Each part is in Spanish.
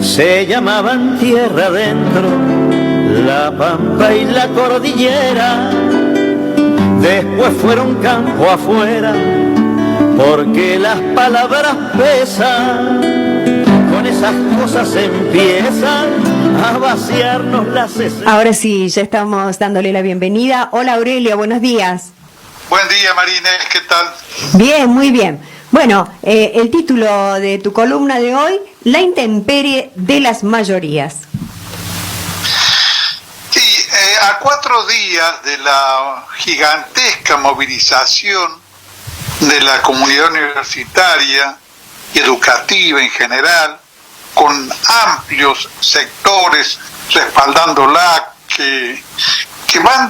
se llamaban tierra adentro, la pampa y la cordillera. Después fueron campo afuera, porque las palabras pesan. Con esas cosas empiezan a vaciarnos las esencias. Ahora sí, ya estamos dándole la bienvenida. Hola Aurelio, buenos días. Buen día Marina, ¿qué tal? Bien, muy bien. Bueno, el título de tu columna de hoy, La intemperie de las mayorías. Sí, a 4 días de la gigantesca movilización de la comunidad universitaria y educativa en general, con amplios sectores respaldándola, que van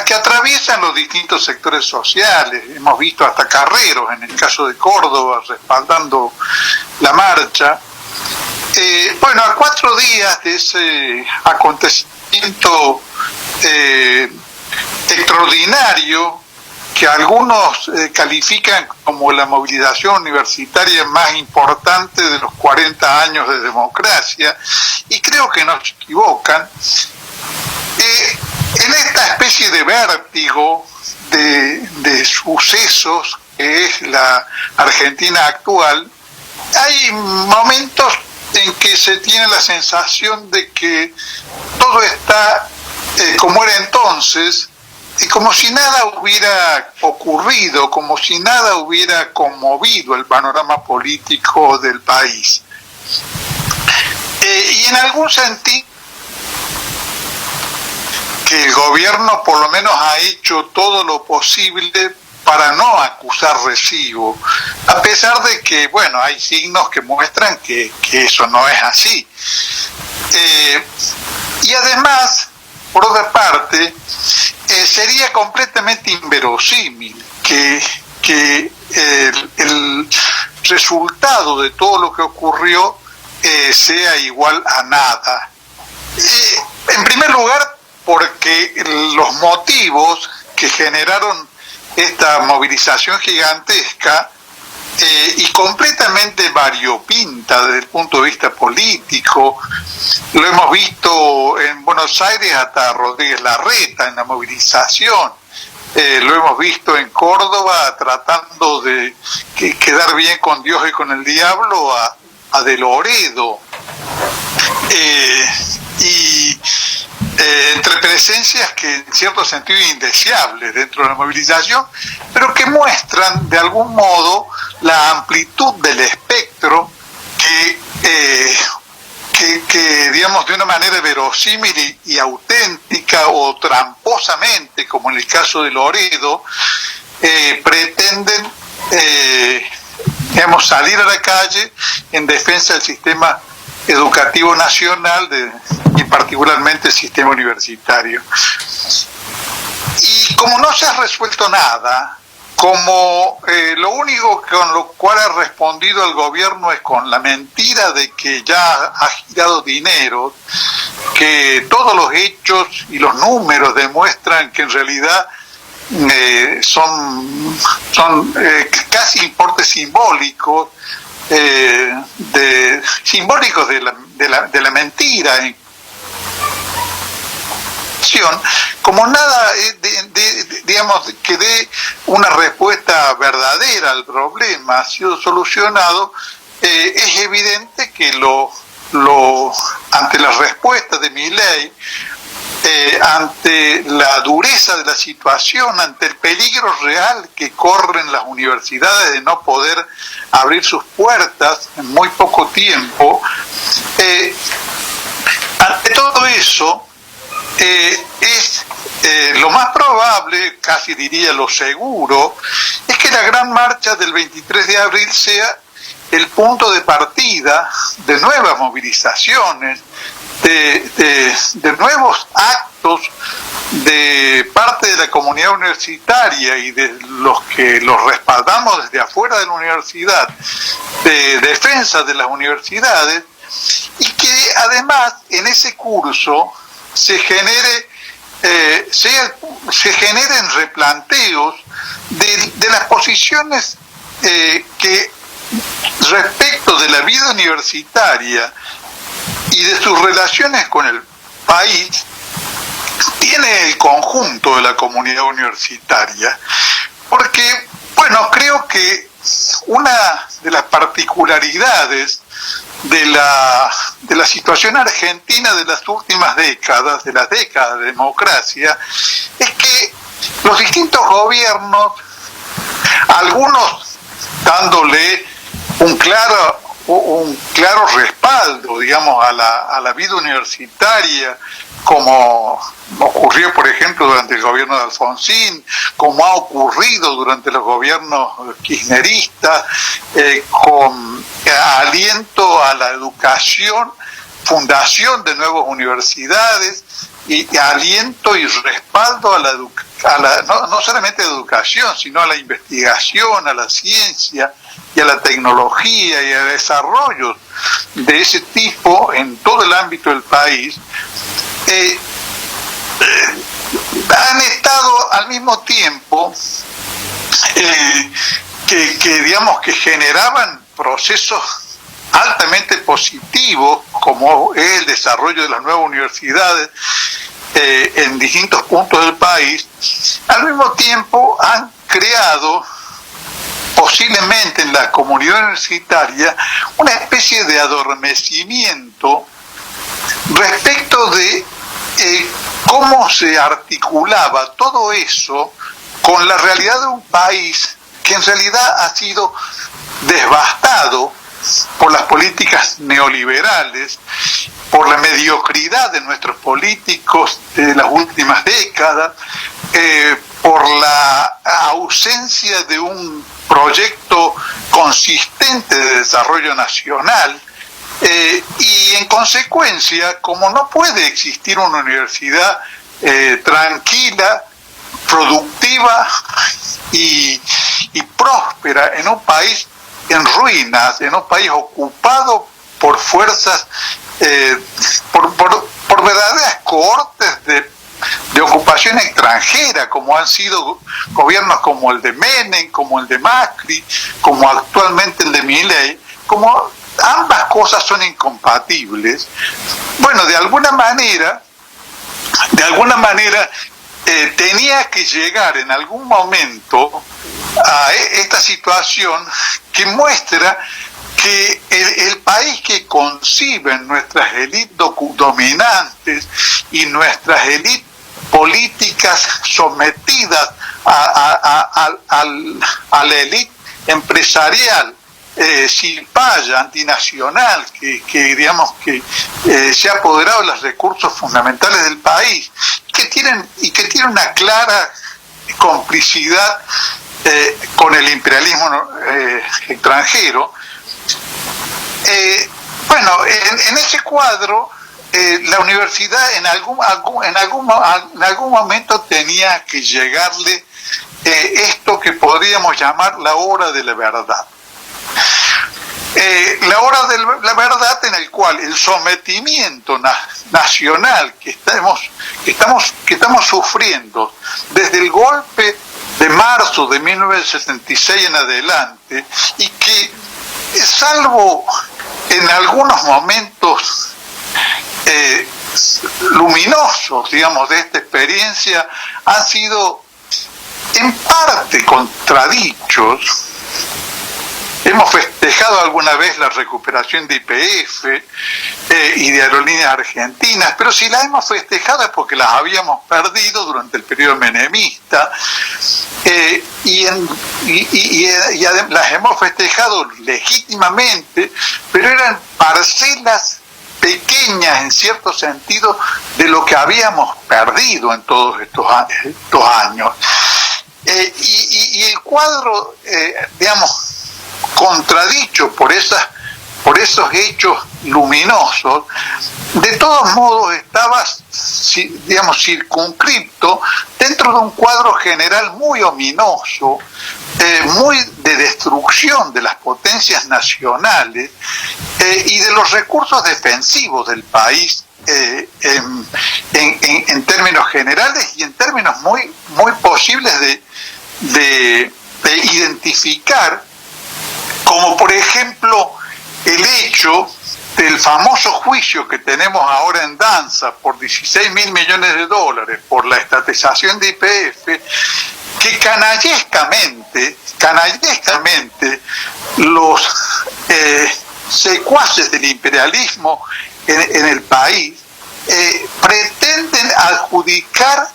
que atraviesan los distintos sectores sociales. Hemos visto hasta carreros, en el caso de Córdoba, respaldando la marcha. Bueno, a 4 días de ese acontecimiento extraordinario, que algunos califican como la movilización universitaria más importante de los 40 años de democracia, y creo que no se equivocan, en esta especie de vértigo de sucesos que es la Argentina actual, hay momentos en que se tiene la sensación de que todo está como era entonces, y como si nada hubiera ocurrido, como si nada hubiera conmovido el panorama político del país. Y en algún sentido, que el gobierno por lo menos ha hecho todo lo posible para no acusar recibo, a pesar de que, bueno, hay signos que muestran que eso no es así. Y además, por otra parte, sería completamente inverosímil que el resultado de todo lo que ocurrió sea igual a nada. En primer lugar, porque los motivos que generaron esta movilización gigantesca y completamente variopinta desde el punto de vista político, lo hemos visto en Buenos Aires hasta Rodríguez Larreta en la movilización, lo hemos visto en Córdoba tratando de quedar bien con Dios y con el diablo a De Loredo, y entre presencias que en cierto sentido indeseables dentro de la movilización, pero que muestran de algún modo la amplitud del espectro que digamos, de una manera verosímil y auténtica o tramposamente, como en el caso de Loredo, pretenden digamos, salir a la calle en defensa del sistema educativo nacional y particularmente el sistema universitario. Y como no se ha resuelto nada, como lo único con lo cual ha respondido el gobierno es con la mentira de que ya ha girado dinero, que todos los hechos y los números demuestran que en realidad son casi importes simbólicos, simbólicos de la mentira, como nada digamos que dé una respuesta verdadera al problema ha sido solucionado. Es evidente que ante la respuesta de Milei, ante la dureza de la situación, ante el peligro real que corren las universidades de no poder abrir sus puertas en muy poco tiempo, ante todo eso, es lo más probable, casi diría lo seguro, es que la gran marcha del 23 de abril sea el punto de partida de nuevas movilizaciones, de nuevos actos de parte de la comunidad universitaria y de los que los respaldamos desde afuera de la universidad, de defensa de las universidades, y que además en ese curso se generen replanteos de las posiciones que respecto de la vida universitaria y de sus relaciones con el país tiene el conjunto de la comunidad universitaria, porque, bueno, creo que una de las particularidades de la situación argentina de las últimas décadas, de las décadas de democracia, es que los distintos gobiernos, algunos dándole un claro respaldo, digamos, a la vida universitaria, como ocurrió, por ejemplo, durante el gobierno de Alfonsín, como ha ocurrido durante los gobiernos kirchneristas, con aliento a la educación, fundación de nuevas universidades y aliento y respaldo a no solamente a la educación, sino a la investigación, a la ciencia y a la tecnología y al desarrollo de ese tipo en todo el ámbito del país, han estado al mismo tiempo que generaban procesos altamente positivos, como es el desarrollo de las nuevas universidades en distintos puntos del país. Al mismo tiempo han creado, posiblemente en la comunidad universitaria, una especie de adormecimiento respecto de cómo se articulaba todo eso con la realidad de un país que en realidad ha sido devastado por las políticas neoliberales, por la mediocridad de nuestros políticos de las últimas décadas, por la ausencia de un proyecto consistente de desarrollo nacional, y en consecuencia, como no puede existir una universidad tranquila, productiva y próspera en un país en ruinas, en un país ocupado por fuerzas, por verdaderas cohortes de ocupación extranjera, como han sido gobiernos como el de Menem, como el de Macri, como actualmente el de Milei, como ambas cosas son incompatibles. Bueno, de alguna manera tenía que llegar en algún momento a esta situación que muestra que el país que conciben nuestras élites dominantes y nuestras élites políticas sometidas a la élite empresarial, silpaya, antinacional, que digamos que se ha apoderado de los recursos fundamentales del país, que tiene una clara complicidad con el imperialismo extranjero. Bueno, en ese cuadro la universidad en algún momento tenía que llegarle esto que podríamos llamar la hora de la verdad. La hora de la verdad, en el cual el sometimiento nacional que estamos sufriendo desde el golpe de marzo de 1976 en adelante, y que, salvo en algunos momentos luminosos, digamos, de esta experiencia, han sido en parte contradichos. Hemos festejado alguna vez la recuperación de YPF y de Aerolíneas Argentinas, pero si las hemos festejado es porque las habíamos perdido durante el periodo menemista, y las hemos festejado legítimamente, pero eran parcelas pequeñas en cierto sentido de lo que habíamos perdido en todos estos años. Y el cuadro, digamos, contradicho por esos hechos luminosos, de todos modos estaba, digamos, circunscripto dentro de un cuadro general muy ominoso, muy de destrucción de las potencias nacionales y de los recursos defensivos del país, en términos generales y en términos muy posibles de identificar, como por ejemplo el hecho del famoso juicio que tenemos ahora en danza por 16.000 millones de dólares por la estatización de YPF, que canallescamente los secuaces del imperialismo en el país pretenden adjudicar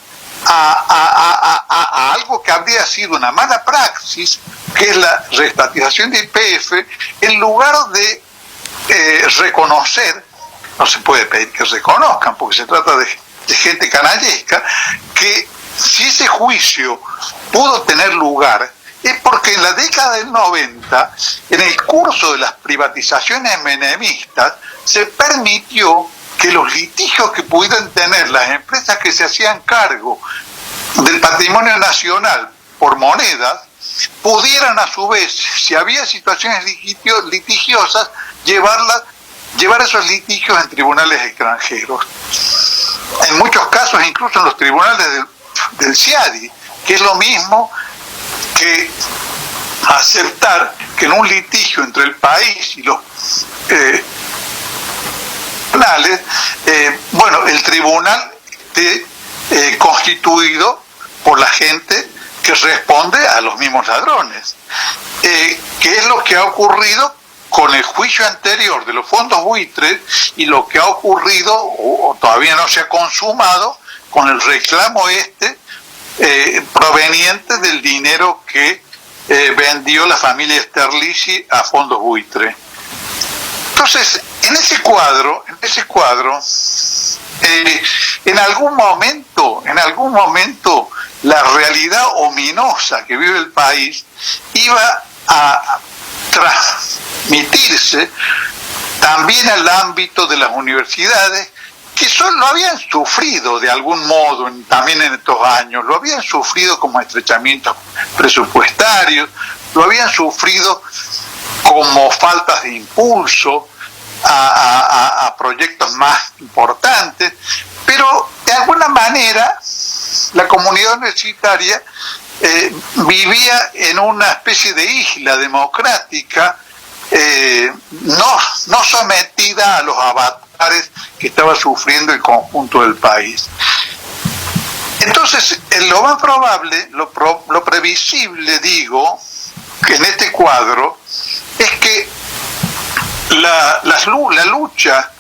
a algo que habría sido una mala praxis, que es la reestatización de YPF, en lugar de reconocer, no se puede pedir que reconozcan, porque se trata de gente canallesca, que si ese juicio pudo tener lugar, es porque en la década del 90, en el curso de las privatizaciones menemistas, se permitió que los litigios que pudieran tener las empresas que se hacían cargo del patrimonio nacional por monedas, pudieran a su vez, si había situaciones litigiosas, llevar esos litigios en tribunales extranjeros. En muchos casos, incluso en los tribunales del CIADI, que es lo mismo que aceptar que en un litigio entre el país y los tribunales, el tribunal esté constituido por la gente que responde a los mismos ladrones, que es lo que ha ocurrido con el juicio anterior de los fondos buitres y lo que ha ocurrido, o todavía no se ha consumado, con el reclamo proveniente del dinero que vendió la familia Sterlisi a fondos buitre. Entonces, en ese cuadro, en algún momento, la realidad ominosa que vive el país iba a transmitirse también al ámbito de las universidades, que lo habían sufrido de algún modo también en estos años, lo habían sufrido como estrechamientos presupuestarios, lo habían sufrido como faltas de impulso a proyectos más importantes, pero de alguna manera la comunidad universitaria vivía en una especie de isla democrática, no sometida a los avatares que estaba sufriendo el conjunto del país. Entonces, lo más probable, lo previsible, digo, que en este cuadro, es que la lucha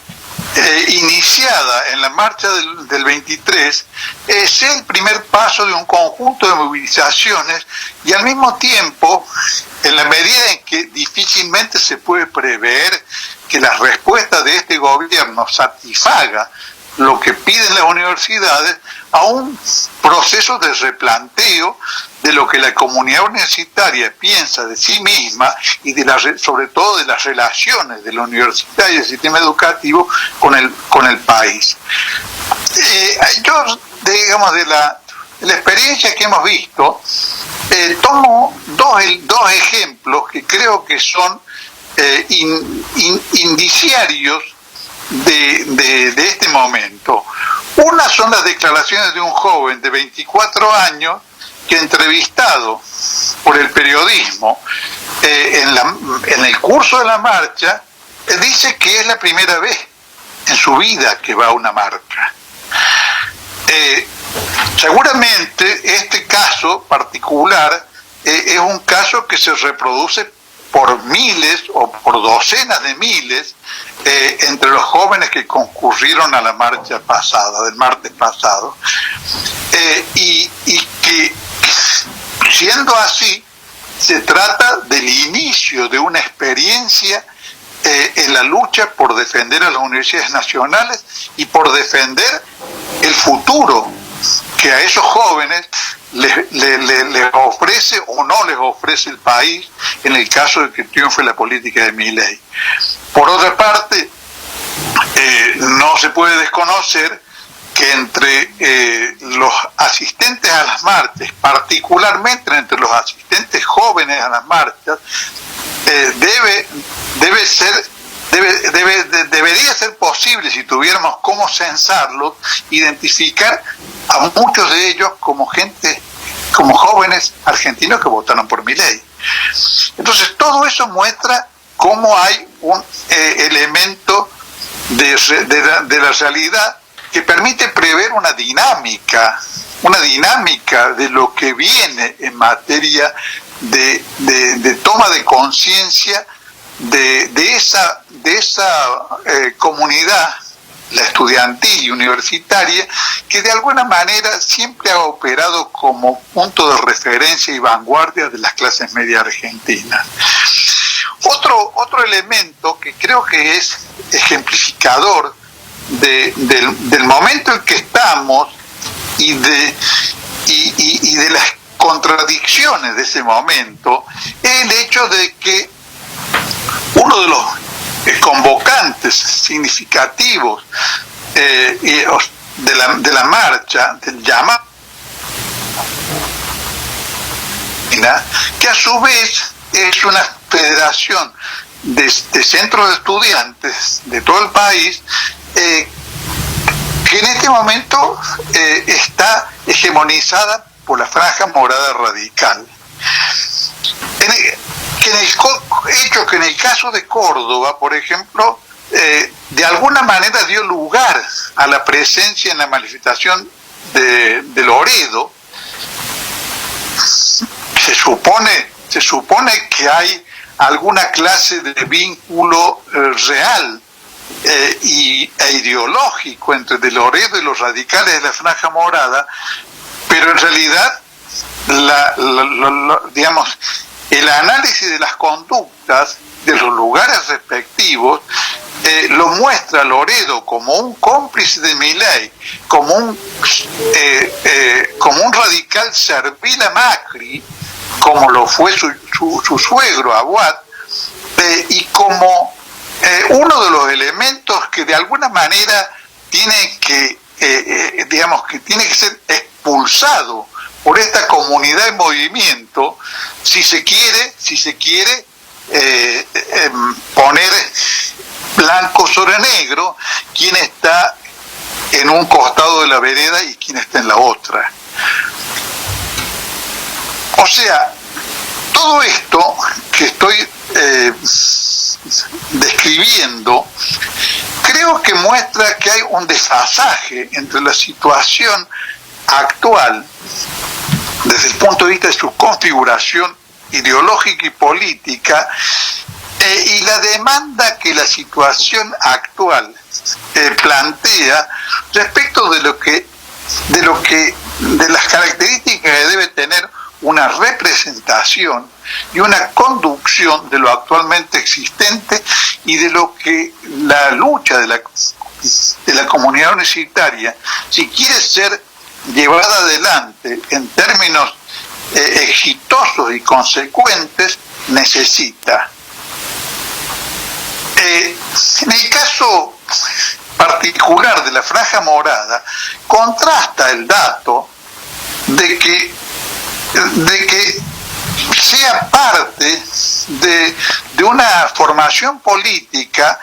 iniciada en la marcha del 23 es el primer paso de un conjunto de movilizaciones, y al mismo tiempo, en la medida en que difícilmente se puede prever que la respuesta de este gobierno satisfaga lo que piden las universidades, a un proceso de replanteo de lo que la comunidad universitaria piensa de sí misma y sobre todo de las relaciones de la universidad y del sistema educativo con el país. Yo, digamos, de la experiencia que hemos visto, tomo dos ejemplos que creo que son indiciarios de este momento. Una son las declaraciones de un joven de 24 años que, entrevistado por el periodismo en el curso de la marcha, dice que es la primera vez en su vida que va a una marcha. Seguramente este caso particular es un caso que se reproduce por miles o por docenas de miles entre los jóvenes que concurrieron a la marcha pasada, del martes pasado, y que, siendo así, se trata del inicio de una experiencia en la lucha por defender a las universidades nacionales y por defender el futuro que a esos jóvenes les ofrece o no les ofrece el país en el caso de que triunfe la política de Milei. Por otra parte, no se puede desconocer que entre los asistentes a las marchas, particularmente entre los asistentes jóvenes a las marchas, debería ser posible, si tuviéramos cómo censarlos, identificar a muchos de ellos como jóvenes argentinos que votaron por Milei. Entonces, todo eso muestra cómo hay un elemento de la realidad que permite prever una dinámica de lo que viene en materia de toma de conciencia de esa comunidad, la estudiantil y universitaria, que de alguna manera siempre ha operado como punto de referencia y vanguardia de las clases medias argentinas. Otro elemento que creo que es ejemplificador del momento en que estamos y de las contradicciones de ese momento es el hecho de que uno de los convocantes significativos de la marcha, del llamado, que a su vez es una federación de centros de estudiantes de todo el país, que en este momento está hegemonizada por la franja morada radical. Hecho que en el caso de Córdoba, por ejemplo, de alguna manera dio lugar a la presencia en la manifestación de Loredo. Se supone que hay alguna clase de vínculo real e ideológico entre De Loredo y los radicales de la franja morada, pero en realidad digamos, el análisis de las conductas de los lugares respectivos lo muestra Loredo como un cómplice de Milei, como un radical servil a Macri, como lo fue su suegro Aguad, y como uno de los elementos que de alguna manera tiene que ser expulsado por esta comunidad en movimiento, si se quiere poner blanco sobre negro quién está en un costado de la vereda y quién está en la otra. O sea, todo esto que estoy describiendo, creo que muestra que hay un desfasaje entre la situación actual, desde el punto de vista de su configuración ideológica y política, y la demanda que la situación actual plantea respecto de las características que debe tener una representación y una conducción de lo actualmente existente y de lo que la lucha de la comunidad universitaria, si quiere ser llevada adelante en términos exitosos y consecuentes, necesita. En el caso particular de la franja morada, contrasta el dato de que sea parte de una formación política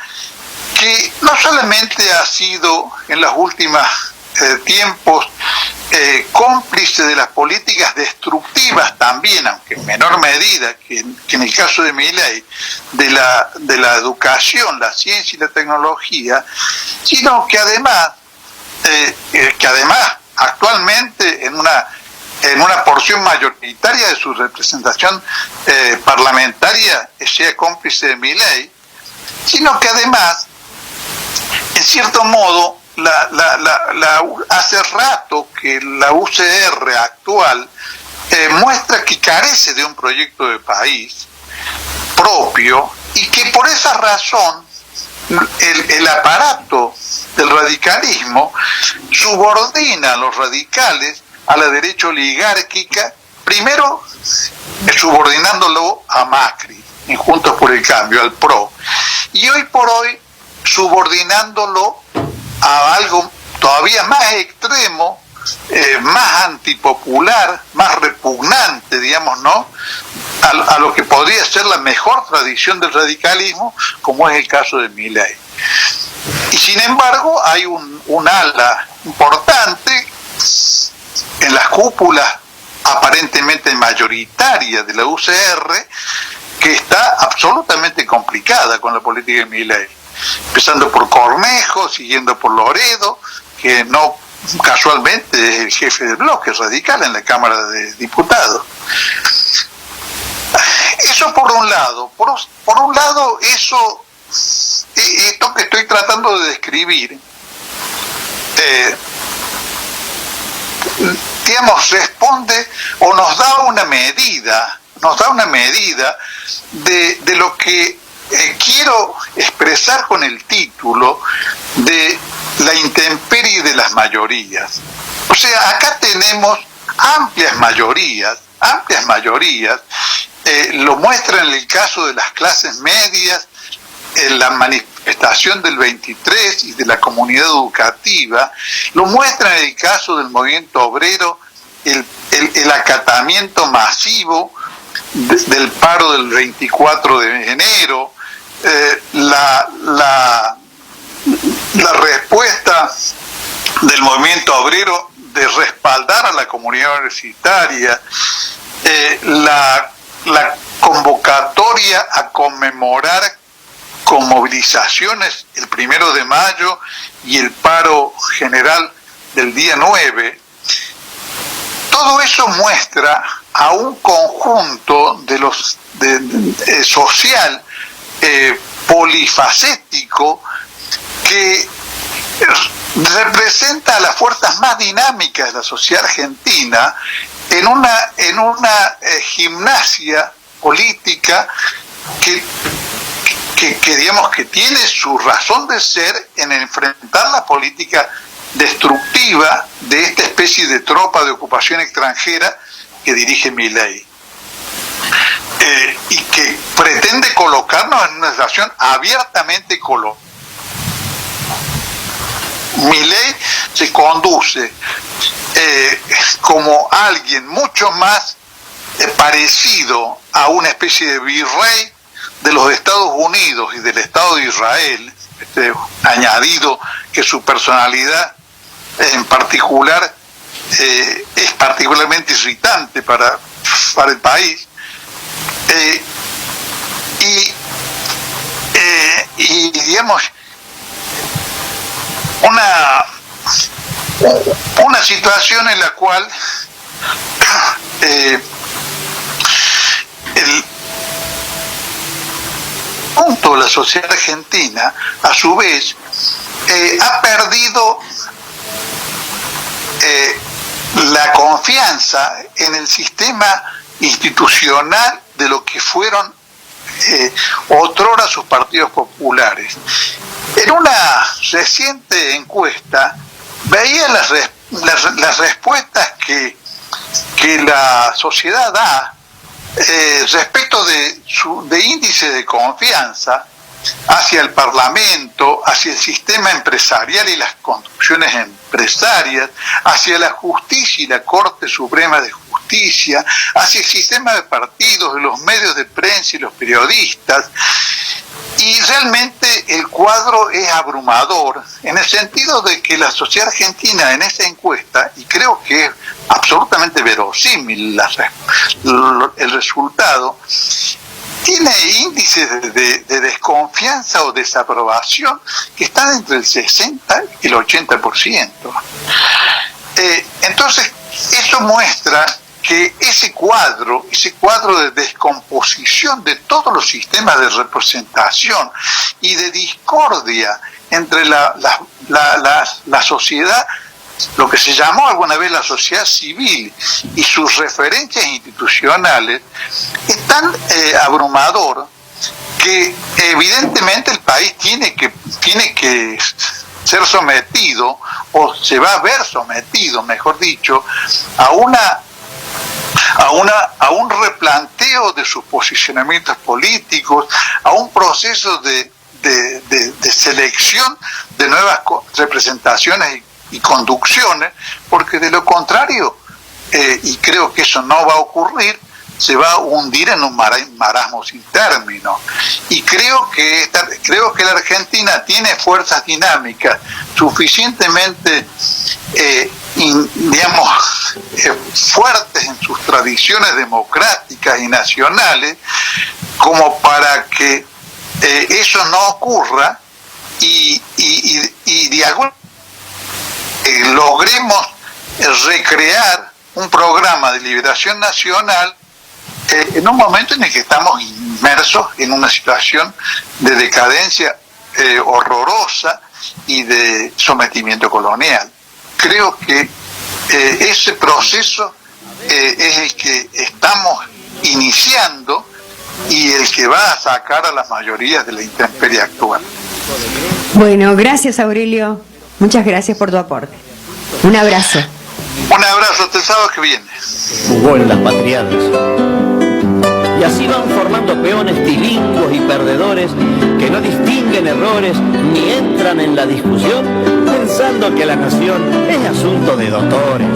que no solamente ha sido en los últimos tiempos cómplice de las políticas destructivas también, aunque en menor medida que en el caso de Milei, de la educación, la ciencia y la tecnología, sino que además actualmente en una porción mayoritaria de su representación parlamentaria sea cómplice de Milei, sino que además, en cierto modo, hace rato que la UCR actual muestra que carece de un proyecto de país propio y que por esa razón el aparato del radicalismo subordina a los radicales a la derecha oligárquica, primero subordinándolo a Macri, en Juntos por el Cambio, al PRO, y hoy por hoy subordinándolo a algo todavía más extremo, más antipopular, más repugnante, digamos, ¿no?, a lo que podría ser la mejor tradición del radicalismo, como es el caso de Milei. Y sin embargo hay un ala importante en las cúpulas aparentemente mayoritarias de la UCR que está absolutamente complicada con la política de Milei. empezando por Cornejo, siguiendo por Loredo, que no casualmente es el jefe del bloque radical en la Cámara de Diputados. Eso por un lado. Por un lado, esto que estoy tratando de describir, digamos, responde o nos da una medida de lo que quiero expresar con el título de la intemperie de las mayorías. O sea, acá tenemos amplias mayorías, lo muestra en el caso de las clases medias, en la manifestación del 23 y de la comunidad educativa, lo muestra en el caso del movimiento obrero, el acatamiento masivo del paro del 24 de enero, la respuesta del movimiento obrero de respaldar a la comunidad universitaria, la convocatoria a conmemorar con movilizaciones el 1 de mayo y el paro general del día 9, todo eso muestra a un conjunto social polifacético que representa a las fuerzas más dinámicas de la sociedad argentina en una gimnasia política que digamos que tiene su razón de ser en enfrentar la política destructiva de esta especie de tropa de ocupación extranjera que dirige Milei, y que pretende colocarnos en una situación abiertamente colonial. Milei se conduce como alguien mucho más parecido a una especie de virrey de los Estados Unidos y del Estado de Israel, añadido que su personalidad en particular es particularmente irritante para el país, y digamos una situación en la cual el punto de la sociedad argentina, a su vez, ha perdido la confianza en el sistema institucional de lo que fueron otrora sus partidos populares. En una reciente encuesta veía las respuestas que la sociedad da respecto de índice de confianza hacia el Parlamento, hacia el sistema empresarial y las construcciones empresarias, hacia la justicia y la Corte Suprema de Justicia, hacia el sistema de partidos, de los medios de prensa y los periodistas. Y realmente el cuadro es abrumador, en el sentido de que la sociedad argentina en esa encuesta, y creo que es absolutamente verosímil el resultado, tiene índices de desconfianza o desaprobación que están entre el 60 y el 80%. Entonces, eso muestra que ese cuadro de descomposición de todos los sistemas de representación y de discordia entre la sociedad, lo que se llamó alguna vez la sociedad civil, y sus referencias institucionales, es tan abrumador que evidentemente el país tiene que ser sometido, o se va a ver sometido, mejor dicho, a un replanteo de sus posicionamientos políticos, a un proceso de selección de nuevas representaciones y conducciones, porque de lo contrario, y creo que eso no va a ocurrir, se va a hundir en un marasmo sin término. Y creo que la Argentina tiene fuerzas dinámicas suficientemente fuertes en sus tradiciones democráticas y nacionales como para que eso no ocurra y de alguna logremos recrear un programa de liberación nacional en un momento en el que estamos inmersos en una situación de decadencia horrorosa y de sometimiento colonial. Creo que ese proceso es el que estamos iniciando y el que va a sacar a las mayorías de la intemperie actual. Bueno, gracias Aurelio, muchas gracias por tu aporte. Un abrazo. Un abrazo hasta el sábado que viene. Jugó en las patriadas. Y así van formando peones tilingüos y perdedores que no distinguen errores ni entran en la discusión pensando que la nación es asunto de doctores.